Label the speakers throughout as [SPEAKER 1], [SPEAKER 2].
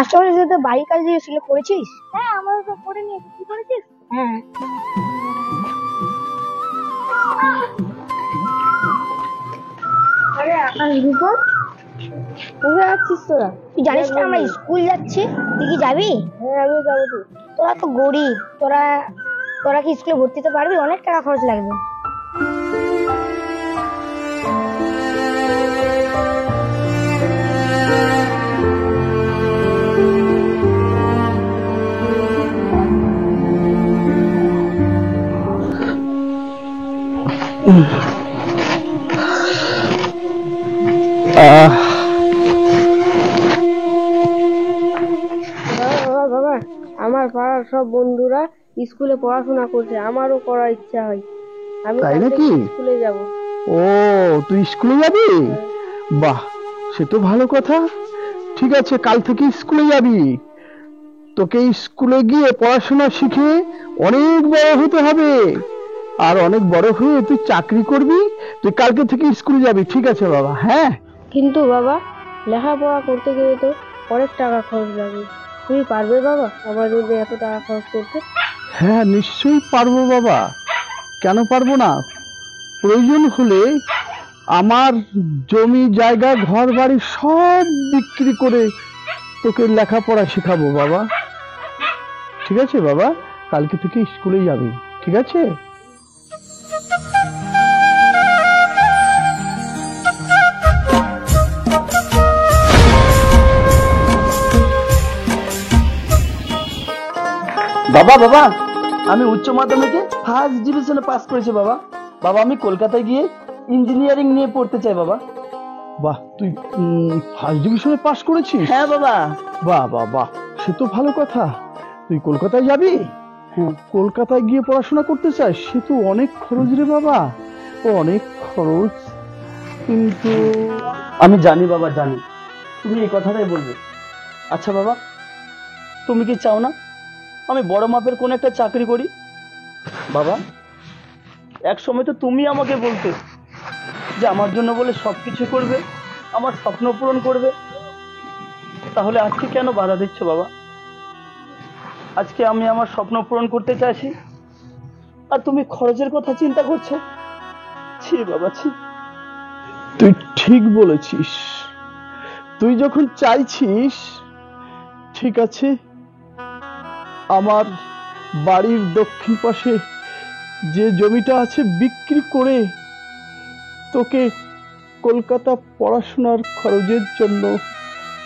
[SPEAKER 1] Master যদি বাড়ির কাজ দিয়েছিল করেছিস?
[SPEAKER 2] হ্যাঁ, আমরা তো করে নিয়েছি। তুই করেছিস?
[SPEAKER 1] হ্যাঁ।
[SPEAKER 2] আরে আকাশ রূপা, কোথায় যাচ্ছিস তোরা?
[SPEAKER 1] তুই জানিস না আমরা স্কুল যাচ্ছি, তুই কি যাবি?
[SPEAKER 2] হ্যাঁ, আমিও যাবো। তো
[SPEAKER 1] তোরা তো গরিব, তোরা তোরা কি স্কুলে ভর্তি হতে পারবি? অনেক টাকা খরচ লাগবে।
[SPEAKER 2] বাবা বাবা, আমার পাড়ার সব বন্ধুরা স্কুলে পড়াশোনা করছে, আমারও করার ইচ্ছা হয়। আমি
[SPEAKER 3] তাই
[SPEAKER 2] কাল
[SPEAKER 3] নাকি?
[SPEAKER 2] থেকে স্কুলে যাব।
[SPEAKER 3] ও, তুই স্কুলে যাবি? বাহ, সে তো ভালো কথা। ঠিক আছে, কাল থেকে স্কুলে যাবি। তোকে স্কুলে গিয়ে পড়াশোনা শিখে অনেক বড় হতে হবে, আর অনেক বড় হয়ে তুই চাকরি করবি। তুই কালকে থেকে স্কুলে যাবি, ঠিক আছে বাবা? হ্যাঁ।
[SPEAKER 2] কিন্তু বাবা, লেখাপড়া করতে গেলে তো অনেক টাকা খরচ লাগে। তুমি পারবে বাবা আমার জন্য এত টাকা খরচ করতে?
[SPEAKER 3] হ্যাঁ, নিশ্চয়ই পারবো বাবা, কেন পারবো না। প্রয়োজন হলে আমার জমি জায়গা ঘর বাড়ি সব বিক্রি করে তোকে লেখাপড়া শেখাবো বাবা। ঠিক আছে বাবা, কালকে থেকে স্কুলে যাবি, ঠিক আছে?
[SPEAKER 4] বাবা বাবা, আমি উচ্চ মাধ্যমিকে ফার্স্ট ডিভিশনে পাস করেছি বাবা। বাবা, আমি কলকাতায় গিয়ে ইঞ্জিনিয়ারিং নিয়ে পড়তে চাই বাবা।
[SPEAKER 3] বাহ, তুই ফার্স্ট ডিভিশনে পাস করেছিস?
[SPEAKER 4] হ্যাঁ বাবা।
[SPEAKER 3] বাহ বাহ বাহ, সে তো ভালো কথা। তুই কলকাতায় যাবি?
[SPEAKER 4] হ্যাঁ।
[SPEAKER 3] কলকাতায় গিয়ে পড়াশোনা করতে চাস? সে তো অনেক খরচ রে বাবা, অনেক খরচ। কিন্তু
[SPEAKER 4] আমি জানি বাবা, জানি তুমি এই কথাটাই বলবে। আচ্ছা বাবা, তুমি কি চাও না আমি বড় মাপের কোন একটা চাকরি করি? বাবা, এক সময় তো তুমি আমাকে বলতে যে আমার জন্য বলে সবকিছু করবে, আমার স্বপ্ন পূরণ করবে। তাহলে আজকে কেন বাধা দিচ্ছ বাবা? আজকে আমি আমার স্বপ্ন পূরণ করতে চাইছি আর তুমি খরচের কথা চিন্তা করছো। ছি বাবা, ছি।
[SPEAKER 3] তুই ঠিক বলেছিস, তুই যখন চাইছিস, ঠিক আছে, আমার বাড়ির দক্ষিণ পাশে যে জমিটা আছে বিক্রি করে তোকে কলকাতা পড়াশোনার খরচের জন্য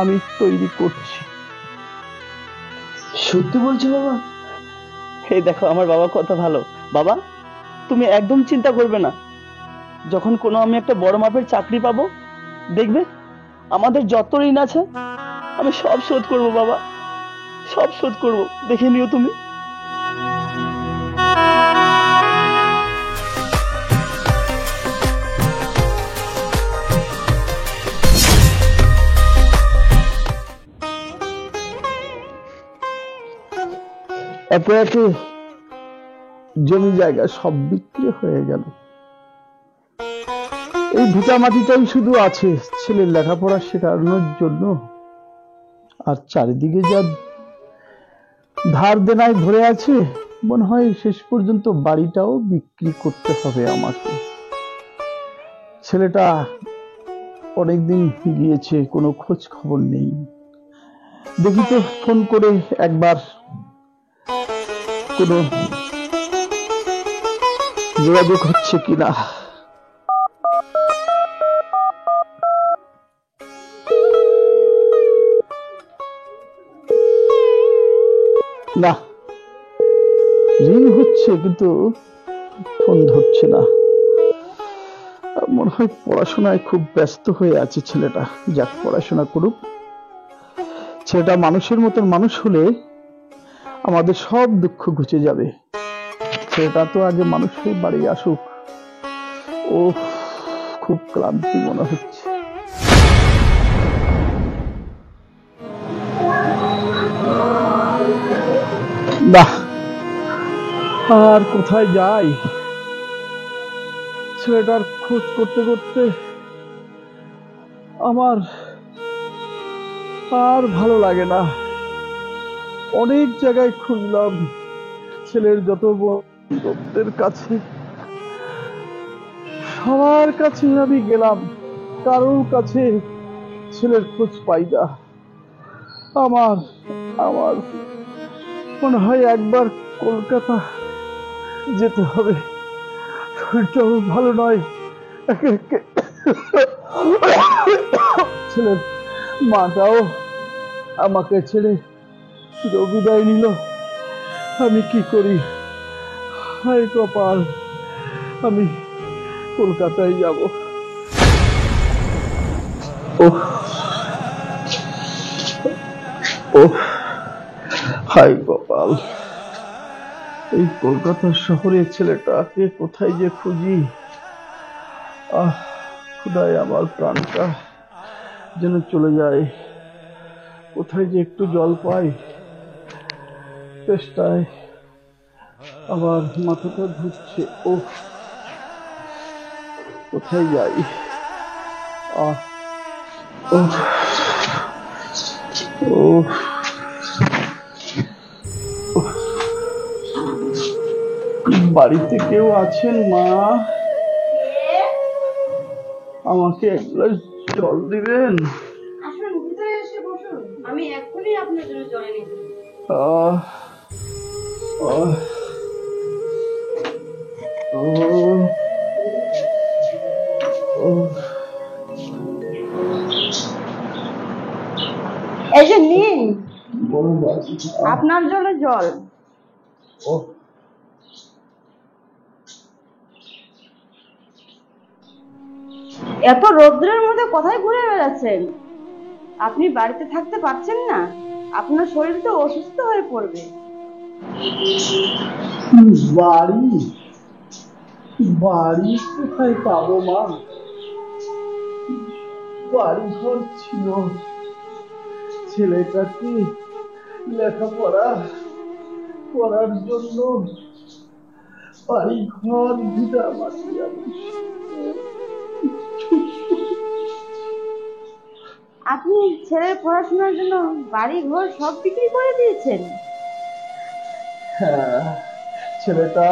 [SPEAKER 3] আমি তৈরি করছি।
[SPEAKER 4] সত্যি বলছো বাবা? এই দেখো আমার বাবা কত ভালো। বাবা, তুমি একদম চিন্তা করবে না। যখন কোনো আমি একটা বড় মাপের চাকরি পাবো, দেখবে আমাদের যত ঋণ আছে আমি সব শোধ করবো বাবা, সব শোধ করবো, দেখে নিও তুমি।
[SPEAKER 3] একে একে জমি জায়গা সব বিক্রি হয়ে গেল। এই ভিটা মাটিটাই শুধু আছে ছেলের লেখাপড়া শেখানোর জন্য, আর চারিদিকে যা ধার দেনায় ভরে আছে, মনে হয় শেষ পর্যন্ত বাড়িটাও বিক্রি করতে হবে আমাকে। ছেলেটা অনেকদিন গিয়েছে, কোনো খোঁজ খবর নেই। দেখি তো ফোন করে একবার কোনো যোগাযোগ হচ্ছে কিনা। না, রিং হচ্ছে কিন্তু ফোন ধরছে না। মনে হয় পড়াশোনায় খুব ব্যস্ত হয়ে আছে ছেলেটা। যাক, পড়াশোনা করুক। ছেলেটা মানুষের মতন মানুষ হলে আমাদের সব দুঃখ ঘুচে যাবে। ছেলেটা তো আগে মানুষ হয়ে বাড়ি আসুক। ও, খুব ক্লান্তি মনে হচ্ছে। না, আর কোথায় যাই? ছেলেটার খোঁজ করতে করতে আমার আর ভালো লাগে না। অনেক জায়গায় খুঁজলাম, ছেলের যত বন্ধুদের কাছে, সবার কাছে আমি গেলাম, কারোর কাছে ছেলের খোঁজ পাই না। আমার আমার মনে হয় একবার কলকাতা যেতে হবে। শরীরটাও ভালো নয়। একে একে ছেলের মাটাও আমাকে ছেড়ে বিদায় নিল। আমি কি করি? হায় কপাল, আমি কলকাতায় যাব। ওহ ওহ, হায় কপাল, এই কলকাতা শহরে ছেলেটাকে কোথায় যে খুঁজি। আহ, খোদায় আমার প্রাণটা যেন চলে যায়। কোথায় যে একটু জল পাই, চেষ্টায় আবার মাথাটা ঘুরছে। ও কোথায় যাই? আহ ও ও বাড়িতে কেউ আছেন মা? আমাকে এক গ্লাস জল দিবেন?
[SPEAKER 2] আসুন, ভিতরে এসে বসুন, আমি এক্ষুনি আপনার জন্য জল এনে দেব।
[SPEAKER 3] আহ আহ ও ও
[SPEAKER 2] এই যে নিন
[SPEAKER 3] বড় বাড়ি।
[SPEAKER 2] আপনার জন্য জল।
[SPEAKER 3] ও
[SPEAKER 2] এত রৌদ্রের মধ্যে কোথায় ঘুরে বেড়াচ্ছেন? আপনি বাড়িতে থাকতে পারছেন না? আপনার শরীর তো অসুস্থ হয়ে পড়বে।
[SPEAKER 3] বাড়ি বাড়ি কোথায় পাবো মা? বাড়ি ঘর ছিল, ছেলেটাকে লেখাপড়া করার জন্য বাড়ি ঘর ভিটা মাটি আমি
[SPEAKER 2] আপনি ছেলের পড়াশোনার জন্য বাড়ি ঘর সব বিক্রি করে দিয়েছেন?
[SPEAKER 3] হ্যাঁ, ছেলেটা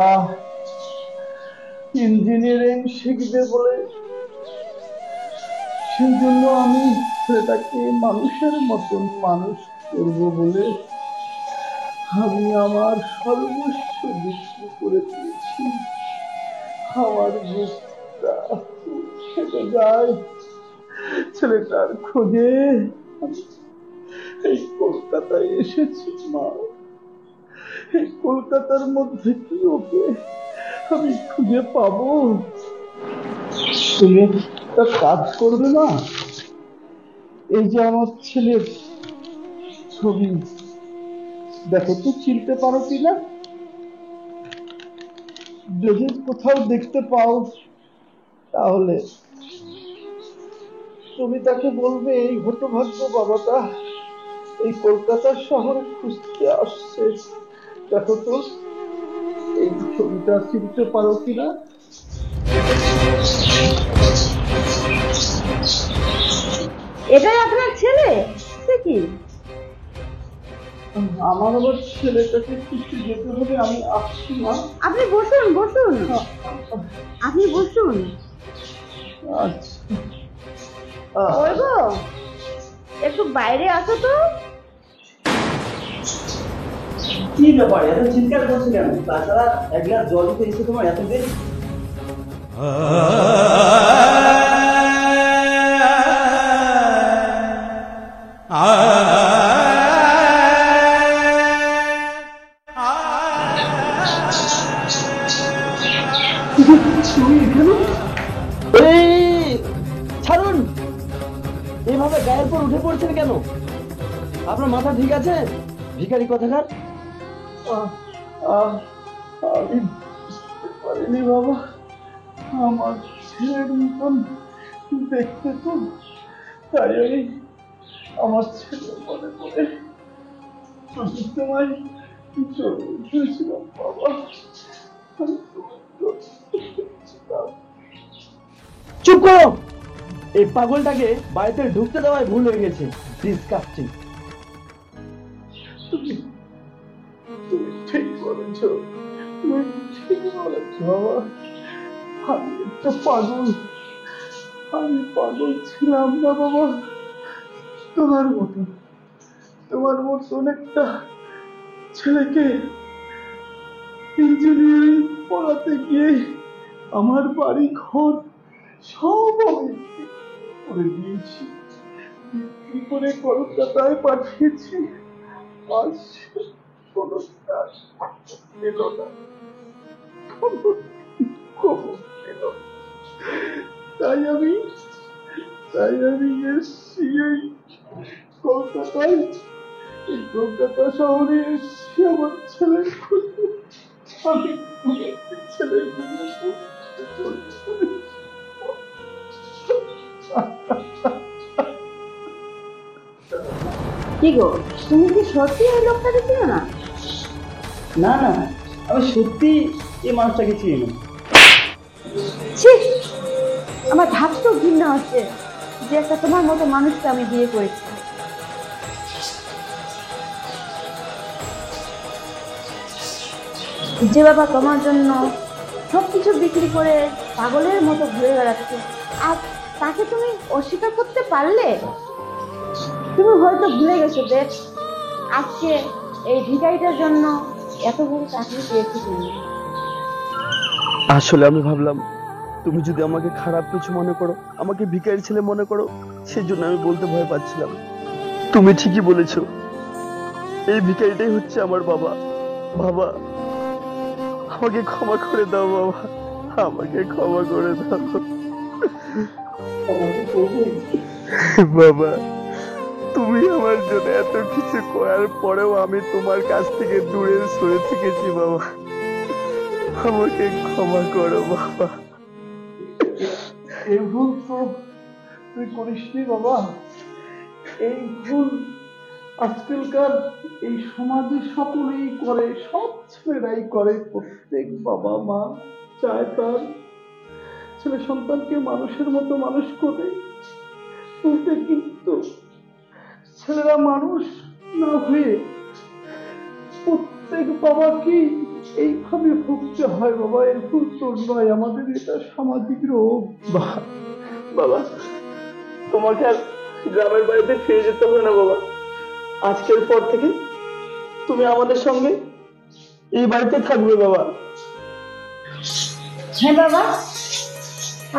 [SPEAKER 3] ইঞ্জিনিয়ারিং শিখবে বলে, সেই জন্য আমি ছেলেটাকে মানুষের মতন মানুষ করব বলে আমি আমার সর্বস্ব বিক্রি করে দিয়েছি। আমার বুকটা ফেটে যায় ছেলেটার খোঁজে। আমি এই কলকাতায় এসেছি মা। এই কলকাতার মধ্যে কি ওকে আমি খুঁজে পাবো? তুমি একটা কাজ করবে না? এই যে আমার ছেলের ছবি, দেখো তো চিনতে পারো কিনা। যদি কোথাও দেখতে পাও তাহলে তুমি তাকে বলবে এই হতভাগ্য বাবাটা এই কলকাতার শহরে খুঁজতে আসছে। দেখো তো এই ছবিটা চিনতে পারো কিনা।
[SPEAKER 2] এটাই আপনার ছেলে? সে কি?
[SPEAKER 3] আমার আবার ছেলেটাকে কিছু যেতে হবে, আমি আসছি না।
[SPEAKER 2] আপনি বসুন বসুন, আপনি বসুন।
[SPEAKER 3] আচ্ছা
[SPEAKER 2] বলবো একটু বাইরে আসো তো।
[SPEAKER 4] কি ব্যাপার, এত চিৎকার করছো কেন? তাছাড়া এক গ্লাস জল দিতে এসে তোমার এত দেরি? ছাড়ুন, এইভাবে গায়ের পর উঠে পড়ছেন কেন? আপনার মাথা ঠিক আছে? ভিখারি কথাকার।
[SPEAKER 3] আমি বুঝতে পারিনি বাবা, আমার ছেলের মতন দেখতে তো, তাই আমি আমার ছেলে মনে করে আমি তোমায় চলে এসেছিলাম বাবা।
[SPEAKER 4] চুপ করো! এই পাগলটাকে বাড়িতে ঢুকতে দেওয়ায় ভুল হয়ে গেছে। ডিসকাস্টিং।
[SPEAKER 3] তুমি ঠিক বলেছ, তুমি ঠিক বলেছ বাবা। আমি একটা পাগল, আমি পাগল ছিলাম না বাবা। তোমার মতন একটা ছেলেকে ইঞ্জিনিয়ারিং পড়াতে গিয়ে আমার বাড়ি ঘর সব আমি করে দিয়েছি, বিক্রি করে কলকাতায় পাঠিয়েছি। আজ কোনো কাজ এলো না, কোনো খবর এলো না। তাই আমি এসছি এই কলকাতায়, এই কলকাতা শহরে এসছি আমার ছেলে খুঁজে। আমি ছেলে
[SPEAKER 2] কি গো, তুমি কি সত্যি এই লোকটাকে চিনো না?
[SPEAKER 4] না না, আমি সত্যি এই মানুষটাকে চিনি না।
[SPEAKER 2] ছি, আমার ভাবতেও ঘৃণা হচ্ছে যে একটা তোমার মতো মানুষকে আমি বিয়ে করেছি। যে বাবা তোমার জন্য সবকিছু বিক্রি করে পাগলের মতো ঘুরে বেড়াচ্ছে, আর তাকে তুমি অস্বীকার করতে পারলে? তুমি হয়তো ভুলে গেছো দেখ, আজকে এই ভিখারিটার জন্য এত বড় চাকরি পেয়েছি তুমি।
[SPEAKER 4] আসলে আমি ভাবলাম তুমি যদি আমাকে খারাপ কিছু মনে করো, আমাকে ভিখারি ছেলে মনে করো, সেজন্য আমি বলতে ভয় পাচ্ছিলাম। তুমি ঠিকই বলেছো, এই ভিখারিটাই হচ্ছে আমার বাবা। বাবা, আমাকে ক্ষমা করে দাও বাবা, আমাকে ক্ষমা করে দাও বাবা। তুমি আমার জন্য এত কিছু করার পরেও আমি তোমার কাছ থেকে দূরে সরে থেকেছি বাবা, আমাকে ক্ষমা করো বাবা।
[SPEAKER 3] এই ভুল তো তুই করিসনি বাবা। এই ভুল আজকালকার এই সমাজে সকলেই করে, সব ছেলেরাই করে। প্রত্যেক বাবা মা চায় তার ছেলে সন্তানকে মানুষের মতো মানুষ করে তুলতে, কিন্তু ছেলেরা মানুষ না হয়ে প্রত্যেক বাবাকে এইভাবে ভুগতে হয় বাবা। এর ভুল তোর নয়, আমাদের এটা সামাজিক রোগ।
[SPEAKER 4] বাবা, তোমাকে আর গ্রামের বাড়িতে ফিরে যেতে হবে না বাবা। আজকের পর থেকে তুমি আমাদের সঙ্গে এই বাড়িতে থাকবে বাবা।
[SPEAKER 2] হ্যাঁ বাবা,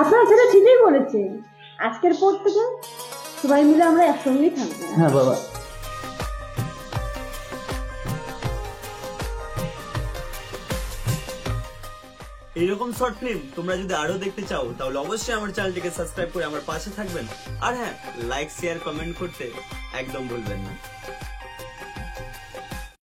[SPEAKER 2] আপনার ছেলে ঠিকই বলেছে, আজকের পর থেকে সবাই মিলে আমরা একসঙ্গেই থাকবো।
[SPEAKER 4] হ্যাঁ বাবা।
[SPEAKER 5] এইরকম শর্ট ফিল্ম তোমরা যদি আরো দেখতে চাও তাহলে অবশ্যই আমার চ্যানেলটিকে সাবস্ক্রাইব করে আমার পাশে থাকবেন। আর হ্যাঁ, লাইক শেয়ার কমেন্ট করতে একদম ভুলবেন না।